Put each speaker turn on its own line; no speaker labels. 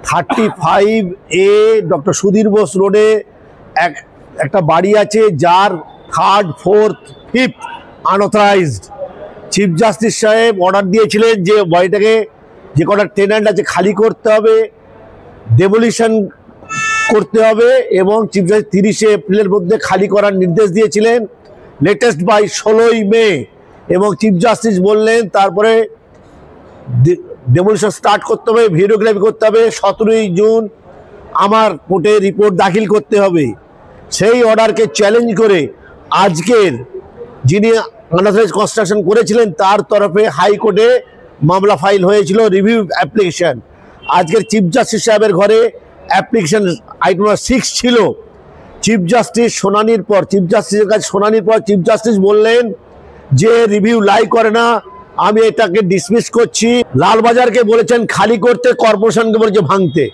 35A doctor Sudhir Bose রোডে একটা বাড়ি আছে, যার 3rd, 4th, 5th unauthorized. Chief justice সাহেব অর্ডার দিয়েছিলেন যে বাড়িটাকে যে কটা টেন্যান্ট আছে খালি করতে হবে, ডেমোলিশন করতে হবে, এবং চিফ জাস্টিস 30 এপ্রিলের মধ্যে খালি করার নির্দেশ দিয়েছিলেন, লেটেস্ট বাই 16 মে। এবং চিফ জাস্টিস বললেন তারপরে ডেমোলিশন স্টার্ট করতে হবে, ভিডিওগ্রাফি করতে হবে, 17 জুন আমার কোর্টে রিপোর্ট দাখিল করতে হবে। সেই অর্ডারকে চ্যালেঞ্জ করে আজকের যিনি আনঅথরাইজড কনস্ট্রাকশন করেছিলেন তার তরফে হাইকোর্টে মামলা ফাইল হয়েছিল, রিভিউ অ্যাপ্লিকেশন। আজকের চিফ জাস্টিস সাহেবের ঘরে অ্যাপ্লিকেশন আইটেম নম্বর 6 ছিল। চিফ জাস্টিস শুনানির পর, চিফ জাস্টিসের কাছে শুনানির পর চিফ জাস্টিস বললেন যে রিভিউ লাই করে না, আমি এটাকে ডিসমিস করছি। লালবাজারকে বলেছেন খালি করতে, কর্পোরেশনকে বলেছে ভাঙতে।